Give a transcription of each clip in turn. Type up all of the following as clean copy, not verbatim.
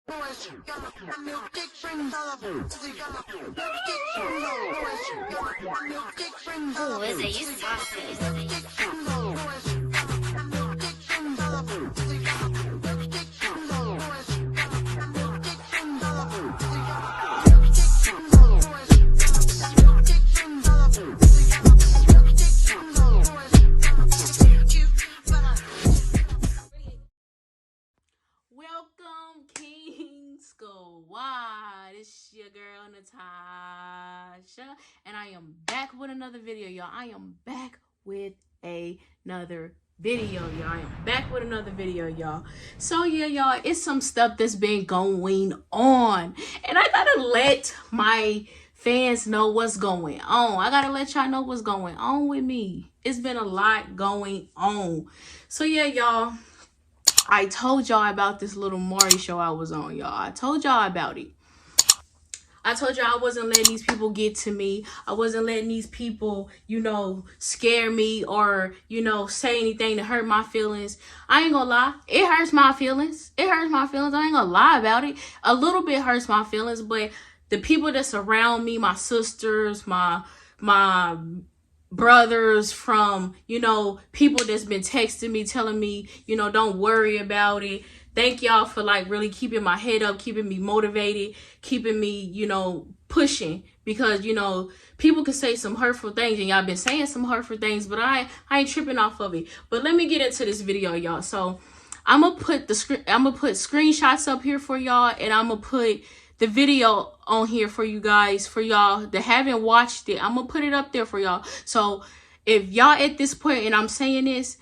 Who is it? You saucy. Welcome, King Squad. It's your girl Natasha, and I am back with another video, y'all. I am back with another video, y'all. I am back with another video, y'all. So yeah, y'all, it's some stuff that's been going on, and I gotta let my fans know what's going on. I gotta let y'all know what's going on with me. It's been a lot going on. So yeah, y'all, I told y'all about this little Maury show I was on, y'all. I told y'all about it. I told y'all I wasn't letting these people get to me. I wasn't letting these people, scare me or, say anything to hurt my feelings. I ain't gonna lie. It hurts my feelings. It hurts my feelings. I ain't gonna lie about it. A little bit hurts my feelings, but the people that surround me, my sisters, my brothers, from people that's been texting me, telling me, don't worry about it. Thank y'all for really keeping my head up, keeping me motivated, keeping me pushing, because people can say some hurtful things, and y'all been saying some hurtful things, but I ain't tripping off of it. But let me get into this video, y'all. So I'm gonna put screenshots up here for y'all, and I'm gonna put the video on here for you guys, for y'all that haven't watched it. I'm gonna put it up there for y'all. So if y'all at this point, and I'm saying this,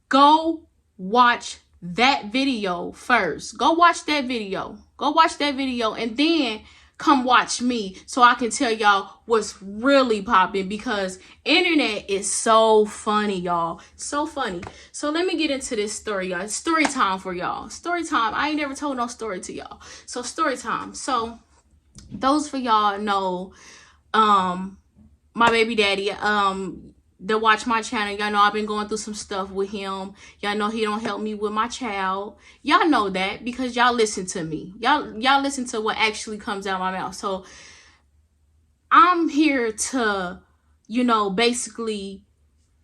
go watch that video first. Go watch that video. Go watch that video, and then come watch me, so I can tell y'all what's really popping, because internet is so funny, y'all. So funny. So let me get into this story, y'all. It's story time for y'all. Story time. I ain't never told no story to y'all. So story time. So those for y'all know my baby daddy, that watch my channel, y'all know I've been going through some stuff with him. Y'all know he don't help me with my child. Y'all know that because y'all listen to me. Y'all listen to what actually comes out of my mouth. So I'm here to, basically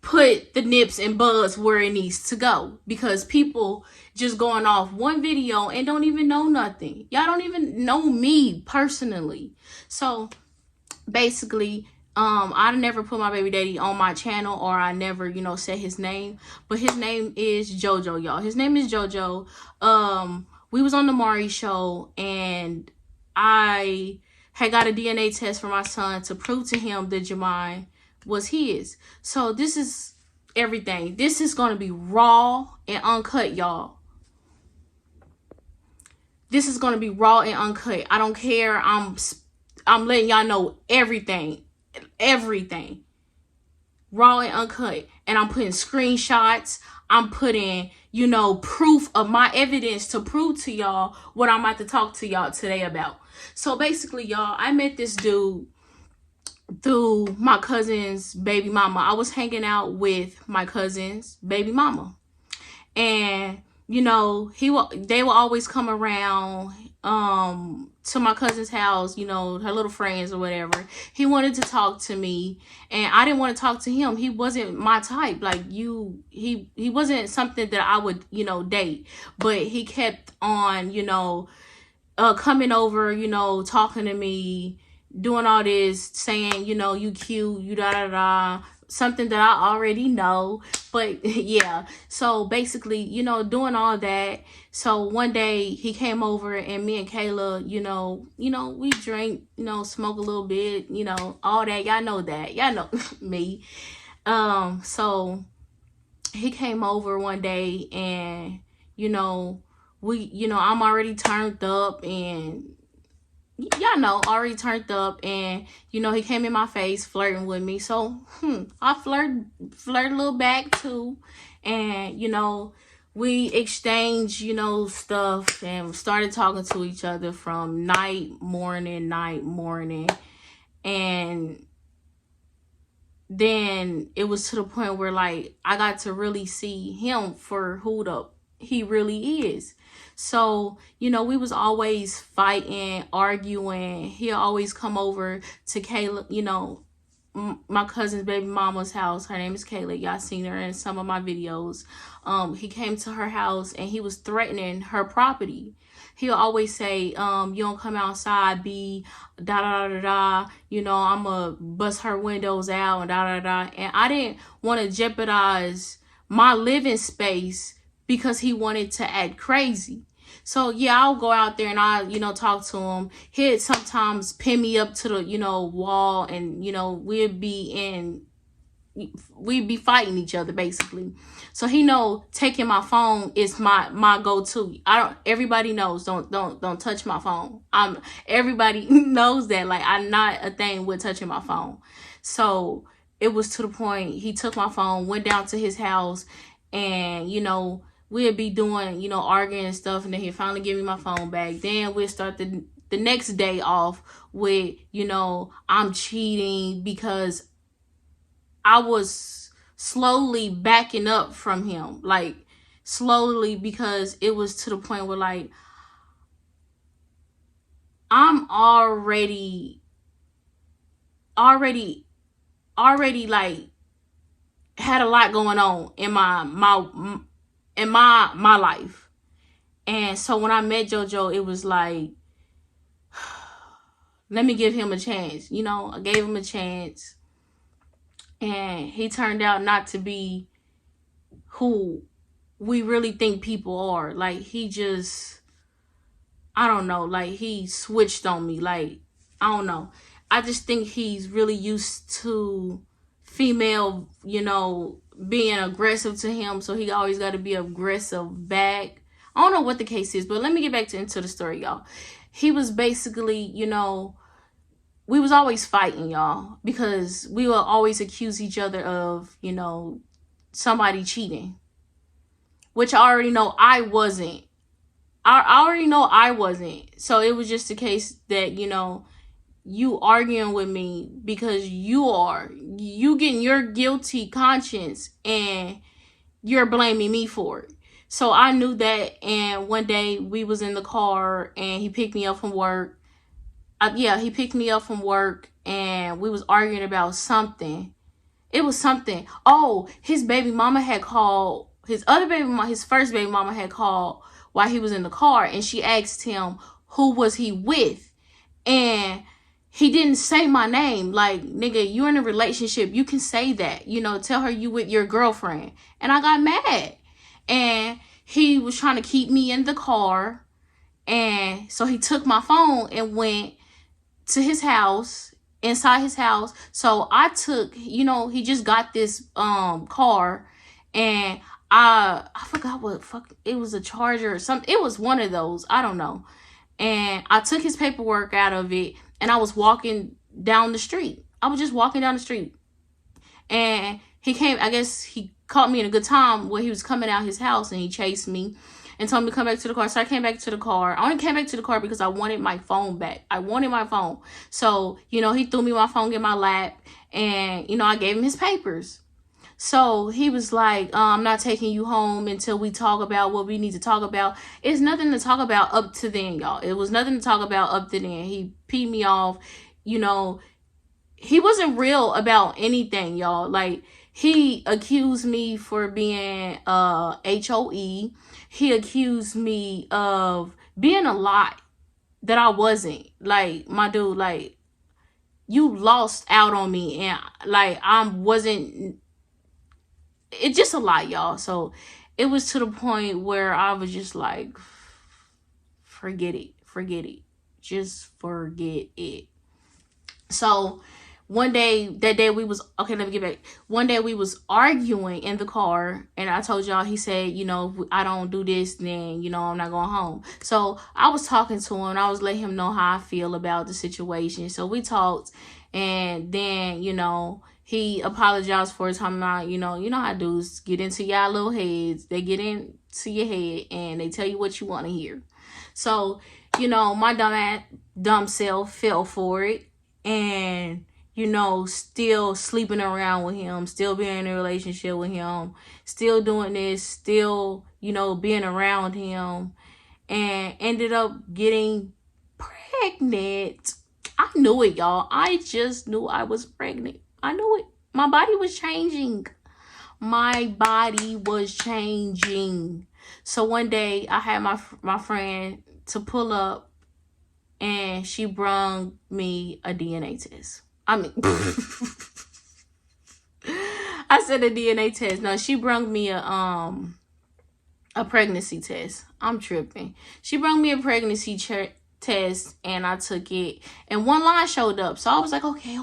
put the nips and buds where it needs to go, because people just going off one video and don't even know nothing. Y'all don't even know me personally. So basically, I never put my baby daddy on my channel, or I never, said his name, but his name is JoJo, y'all. His name is JoJo. We was on the Maury show, and I had got a DNA test for my son to prove to him that Jemine was his. So this is everything. This is going to be raw and uncut, y'all. This is going to be raw and uncut. I don't care. I'm letting y'all know everything raw and uncut, and I'm putting screenshots. I'm putting proof of my evidence to prove to y'all what I'm about to talk to y'all today about. So basically, y'all, I met this dude through my cousin's baby mama. I was hanging out with my cousin's baby mama, and they will always come around to my cousin's house, her little friends or whatever. He wanted to talk to me, and I didn't want to talk to him. He wasn't my type. He wasn't something that I would date. But he kept on coming over, talking to me, doing all this, saying you cute, you da da da, something that I already know. But yeah, so basically, doing all that. So one day he came over, and me and Kayla, we drink, smoke a little bit, all that. Y'all know that. Y'all know me. So he came over one day, and I'm already turned up, and y'all know, already turned up, and he came in my face flirting with me. So I flirt a little back too, and we exchanged stuff, and started talking to each other from night, morning, and then it was to the point where I got to really see him for who he really is. So, you know, we was always fighting, arguing. He'll always come over to Kayla, you know, my cousin's baby mama's house. Her name is Kayla. Y'all seen her in some of my videos. He came to her house and he was threatening her property. He'll always say, you don't come outside, be da da da da. You know, I'ma bust her windows out and da da da. And I didn't want to jeopardize my living space because he wanted to act crazy. So yeah, I'll go out there and I, you know, talk to him. He'd sometimes pin me up to the, you know, wall, and you know, we'd be fighting each other basically. So he know taking my phone is my go-to. Everybody knows don't touch my phone. Everybody knows that, like, I'm not a thing with touching my phone. So it was to the point he took my phone, went down to his house, and you know, we'd be doing, you know, arguing and stuff, and then he'd finally give me my phone back. Then we'd start the next day off with, you know, I'm cheating because I was slowly backing up from him, like slowly, because it was to the point where, like, I'm already like had a lot going on in my life. And so when I met JoJo, it was like, let me give him a chance. You know, I gave him a chance. And he turned out not to be who we really think people are. Like, he just, I don't know, like, he switched on me. Like, I don't know. I just think he's really used to female, you know, being aggressive to him. So he always got to be aggressive back. I don't know what the case is, but let me get back into the story, y'all. He was basically, you know, we was always fighting, y'all, because we will always accuse each other of, you know, somebody cheating, which I already know I wasn't. I already know I wasn't. So it was just a case that, you know, you arguing with me because you getting your guilty conscience and you're blaming me for it. So I knew that, and one day we was in the car and he picked me up from work. He picked me up from work and we was arguing about something. It was something. Oh, his baby mama had called. His first baby mama had called while he was in the car, and she asked him who was he with, and he didn't say my name. Like, nigga, you're in a relationship. You can say that. You know, tell her you with your girlfriend. And I got mad, and he was trying to keep me in the car, and so he took my phone and went to his house, inside his house. So I took, you know, he just got this car, and I forgot what it was, a Charger or something. It was one of those, I don't know. And I took his paperwork out of it, and I was walking down the street. I was just walking down the street, and he came. I guess he caught me in a good time where he was coming out his house, and he chased me and told me to come back to the car. So I came back to the car. I only came back to the car because I wanted my phone back. I wanted my phone. So, you know, he threw me my phone in my lap, and, you know, I gave him his papers. So he was like, I'm not taking you home until we talk about what we need to talk about. It's nothing to talk about up to then, y'all. It was nothing to talk about up to then. He peed me off. You know, he wasn't real about anything, y'all. Like, he accused me for being HOE. He accused me of being a lot that I wasn't. Like, my dude, like, you lost out on me, and like, I wasn't. It's just a lot, y'all. So it was to the point where I was just like, forget it. Just forget it. So one day we was arguing in the car, and I told y'all, he said, you know, if I don't do this, then, you know, I'm not going home. So I was talking to him, and I was letting him know how I feel about the situation. So we talked, and then, you know, he apologized for his time. You know how dudes get into y'all little heads. They get into your head, and they tell you what you want to hear. So, you know, my dumb self fell for it. And, you know, still sleeping around with him, still being in a relationship with him, still doing this, still, you know, being around him, and ended up getting pregnant. I knew it, y'all. I just knew I was pregnant. I knew it. My body was changing. My body was changing. So one day I had my friend to pull up, and she brung me a DNA test. I mean, I said a DNA test. No, she brung me a pregnancy test. I'm tripping. She brung me a pregnancy test, and I took it, and one line showed up. So I was like, okay,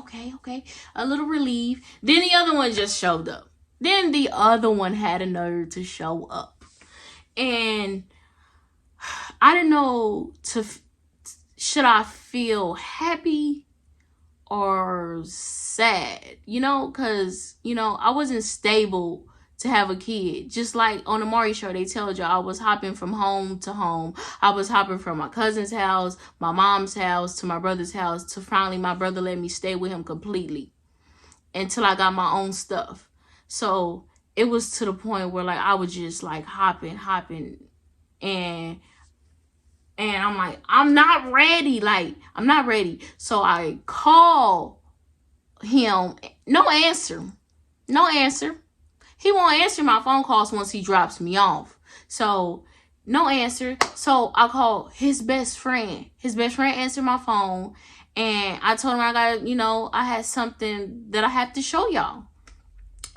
a little relief. Then the other one just showed up. Then the other one had a nerve to show up, and I didn't know should I feel happy or sad, you know, because, you know, I wasn't stable to have a kid. Just like on the Maury show, they told you I was hopping from home to home. I was hopping from my cousin's house, my mom's house, to my brother's house, to finally my brother let me stay with him completely until I got my own stuff. So it was to the point where, like, I was just like hopping, and I'm like, I'm not ready. Like, I'm not ready. So I call him. No answer. He won't answer my phone calls once he drops me off. So no answer. So I call his best friend. His best friend answered my phone. And I told him I had something that I had to show y'all.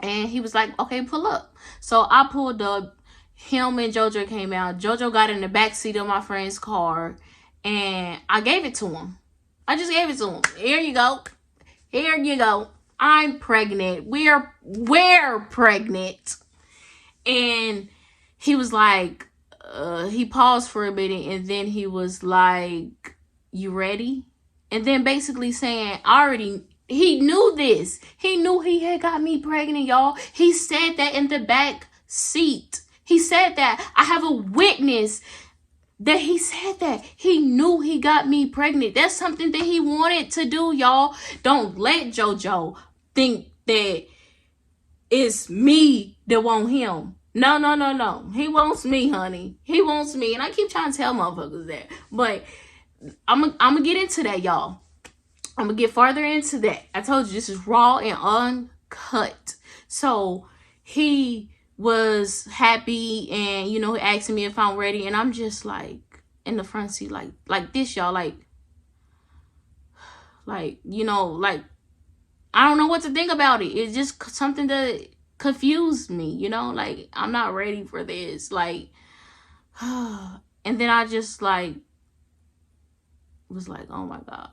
And he was like, okay, pull up. So I pulled up. Him and JoJo came out. JoJo got in the back seat of my friend's car, and I gave it to him. I just gave it to him. Here you go. I'm pregnant. We're pregnant. And he was like, he paused for a minute, and then he was like, you ready? And then basically saying, he knew this. He knew he had got me pregnant, y'all. He said that in the back seat. He said that. I have a witness that he said that. He knew he got me pregnant. That's something that he wanted to do, y'all. Don't let JoJo think that it's me that want him. No. He wants me, honey. He wants me. And I keep trying to tell motherfuckers that. But I'm going to get into that, y'all. I'm going to get farther into that. I told you this is raw and uncut. So he was happy, and he asking me if I'm ready, and I'm just like in the front seat like this, y'all, like I don't know what to think about it. It's just something that confused me, like I'm not ready for this, like and then I just was like, oh my gosh.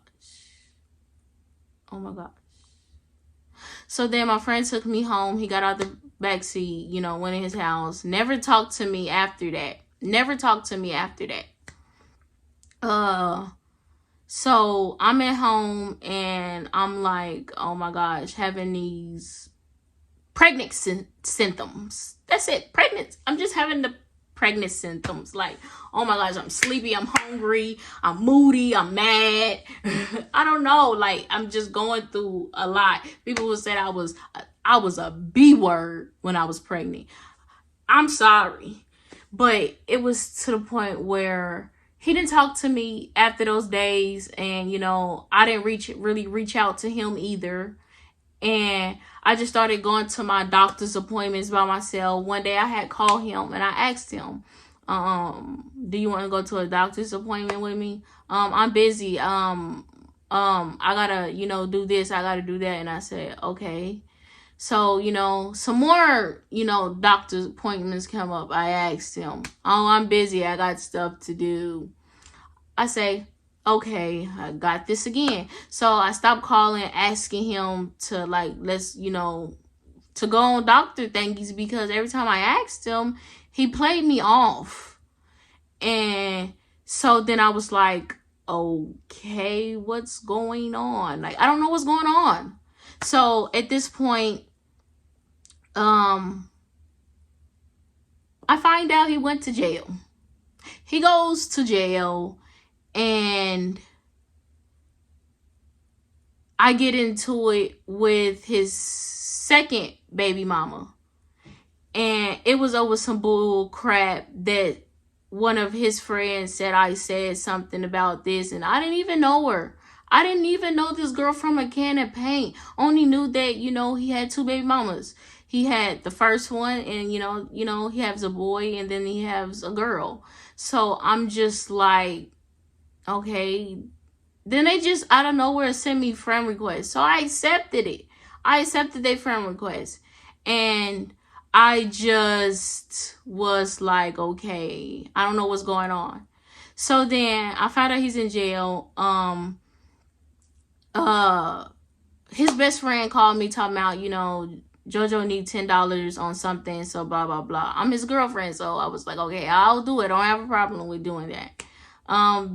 So then my friend took me home. He got out the backseat, went in his house. Never talked to me after that. So I'm at home, and I'm like, oh my gosh, having these pregnant symptoms. That's it. Pregnant. I'm just having the pregnant symptoms. Like, oh my gosh, I'm sleepy, I'm hungry, I'm moody, I'm mad. I don't know. Like, I'm just going through a lot. People would say I was a B word when I was pregnant. I'm sorry. But it was to the point where he didn't talk to me after those days, and I didn't really reach out to him either. And I just started going to my doctor's appointments by myself. One day I had called him, and I asked him, do you want to go to a doctor's appointment with me? I'm busy. I gotta, do this, I gotta do that. And I said, okay. So, some more, doctor's appointments come up. I asked him, oh, I'm busy, I got stuff to do. I say, okay, I got this again. So I stopped calling, asking him to let's, to go on doctor thingies, because every time I asked him, he played me off. And so then I was like, okay, what's going on? Like, I don't know what's going on. So at this point, I find out he went to jail. He goes to jail, and I get into it with his second baby mama. And it was over some bull crap that one of his friends said I said something about this, and I didn't even know her. I didn't even know this girl from a can of paint. Only knew that, he had 2 baby mamas. He had the first one, and he has a boy, and then he has a girl. So I'm just like, okay. Then they just out of nowhere sent me friend requests. So I accepted it. I accepted their friend request. And I just was like, okay, I don't know what's going on. So then I found out he's in jail. His best friend called me talking about, JoJo need $10 on something, so blah blah blah. I'm his girlfriend, so I was like, okay, I'll do it. I don't have a problem with doing that.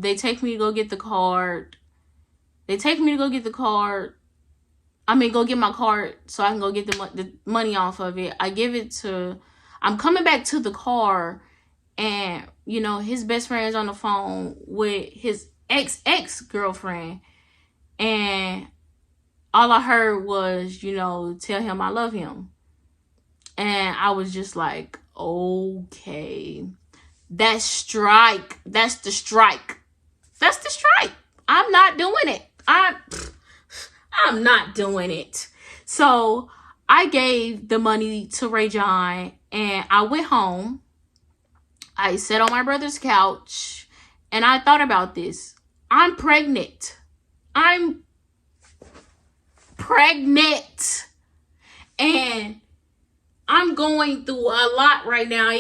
They take me to go get the card. Go get my card so I can go get the money off of it. I'm coming back to the car, and, his best friend's on the phone with his ex-girlfriend. And all I heard was, tell him I love him. And I was just like, okay, that's strike. That's the strike. I'm not doing it. I'm not doing it. So I gave the money to Ray John, and I went home. I sat on my brother's couch, and I thought about this. I'm pregnant. And I'm going through a lot right now.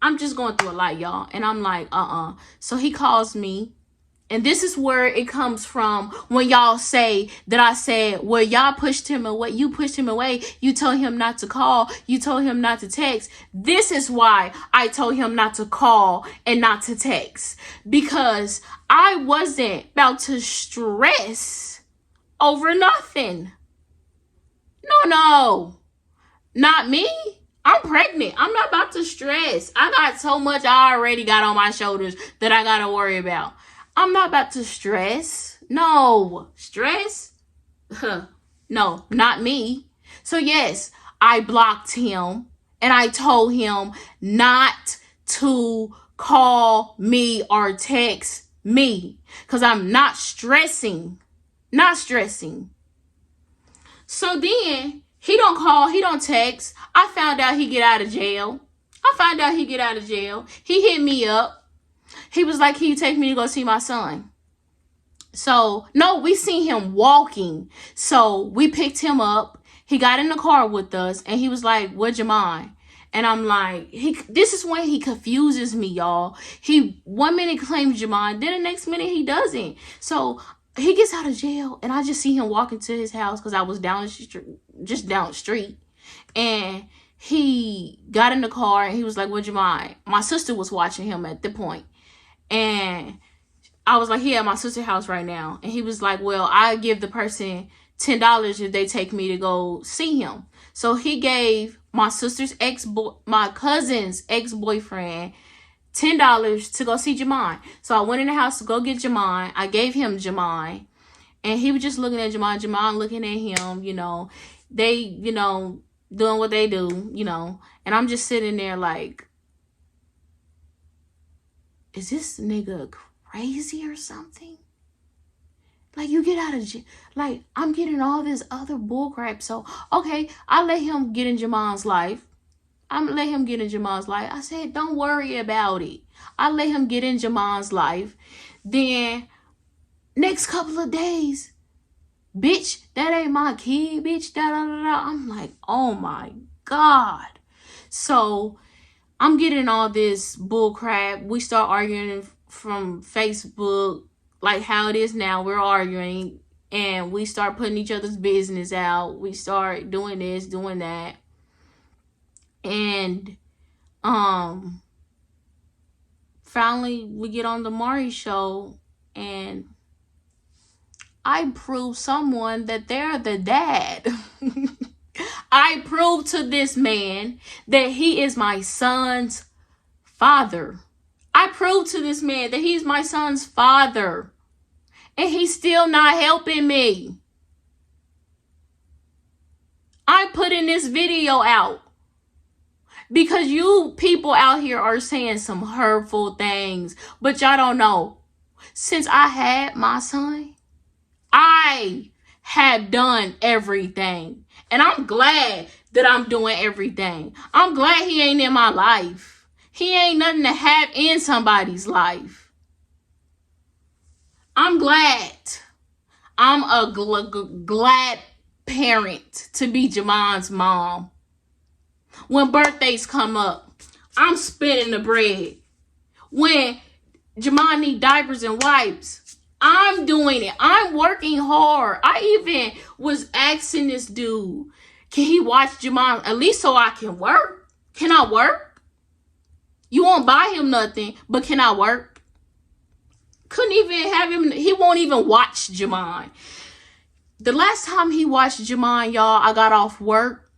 I'm just going through a lot, y'all. And I'm like, So he calls me. And this is where it comes from when y'all say that I said, well, y'all pushed him away. You pushed him away. You told him not to call. You told him not to text. This is why I told him not to call and not to text. Because I wasn't about to stress over nothing. No. Not me. I'm pregnant. I'm not about to stress. I got so much I already got on my shoulders that I got to worry about. I'm not about to stress. No. Stress? No, not me. So yes, I blocked him, and I told him not to call me or text me, because I'm not stressing. So then he don't call, he don't text. I found out he get out of jail. He hit me up. He was like, can you take me to go see my son? So, no, we seen him walking. So we picked him up. He got in the car with us, and he was like, where'd your mind? And I'm like, this is when he confuses me, y'all. He 1 minute claims Jamon, then the next minute he doesn't. So he gets out of jail, and I just see him walking to his house because I was down the street. And he got in the car, and he was like, where'd your mind? My sister was watching him at the point. And I was like, he at my sister's house right now. And he was like, well, I give the person $10 if they take me to go see him. So he gave my cousin's ex-boyfriend $10 to go see Jamon. So I went in the house to go get Jamon. I gave him Jamon. And he was just looking at Jamon. Jamon looking at him, They, doing what they do, And I'm just sitting there like, is this nigga crazy or something? Like, you get out of jail. Like, I'm getting all this other bullcrap. So, okay, I let him get in Jamon's life. I said, don't worry about it. I let him get in Jamon's life. Then, next couple of days, bitch, that ain't my kid, bitch, da-da-da-da. I'm like, oh my God. So, I'm getting all this bull crap. We start arguing from Facebook, like how it is now. We're arguing, and we start putting each other's business out. We start doing this, doing that. And finally we get on the Maury show, and I prove someone that they're the dad. I prove to this man that he is my son's father. I prove to this man that he's my son's father. And he's still not helping me. I'm putting this video out because you people out here are saying some hurtful things, but y'all don't know. Since I had my son, I have done everything. And I'm glad that I'm doing everything. I'm glad he ain't in my life. He ain't nothing to have in somebody's life. I'm glad. I'm a glad parent to be Jamon's mom. When birthdays come up, I'm spending the bread. When Jamon need diapers and wipes, I'm doing it. I'm working hard. I even was asking this dude, can he watch Jamon at least so I can work? Can I work? You won't buy him nothing, but can I work? Couldn't even have him. He won't even watch Jamon. The last time he watched Jamon, y'all, I got off work.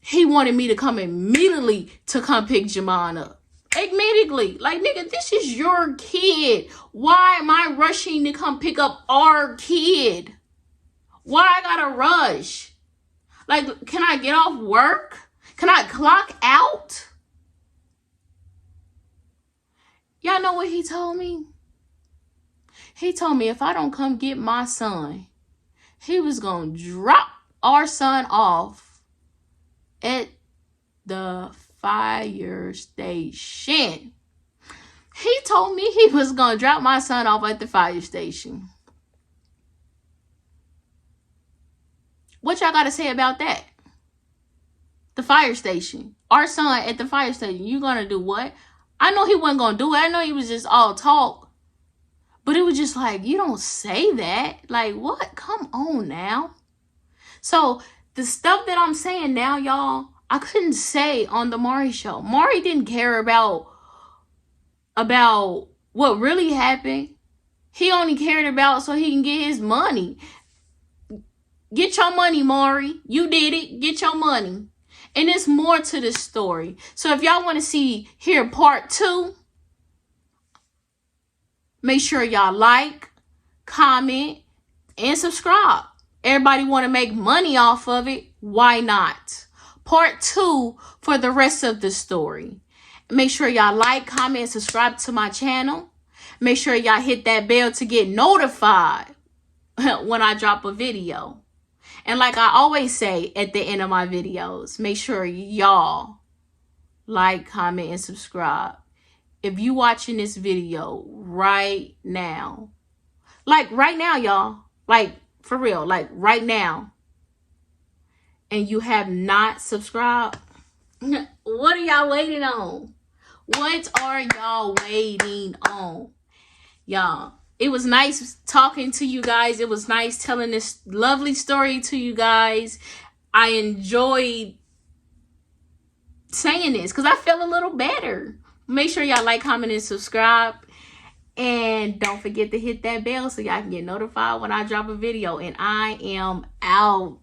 He wanted me to come immediately to come pick Jamon up. Immediately. Like, nigga, this is your kid. Why am I rushing to come pick up our kid? Why I gotta rush? Like, can I get off work? Can I clock out? Y'all know what he told me? He told me if I don't come get my son, he was gonna drop our son off at the fire station. He told me he was gonna drop my son off at the fire station. What y'all gotta say about that? The fire station. Our son at the fire station. You gonna do what? I know he wasn't gonna do it. I know he was just all talk. But it was just like, you don't say that. Like, what? Come on now. So the stuff that I'm saying now, y'all, I couldn't say on the Maury show. Maury didn't care about what really happened. He only cared about so he can get his money. Get your money, Maury. You did it. Get your money. And there's more to this story. So if y'all want to hear part 2, make sure y'all like, comment, and subscribe. Everybody want to make money off of it. Why not? Part 2 for the rest of the story. Make sure y'all like, comment, and subscribe to my channel. Make sure y'all hit that bell to get notified when I drop a video. And like I always say at the end of my videos, make sure y'all like, comment, and subscribe. If you watching this video right now, like right now, y'all, like for real, like right now, and you have not subscribed, what are y'all waiting on? What are y'all waiting on? Y'all, it was nice talking to you guys. It was nice telling this lovely story to you guys. I enjoyed saying this because I feel a little better. Make sure y'all like, comment, and subscribe. And don't forget to hit that bell so y'all can get notified when I drop a video. And I am out.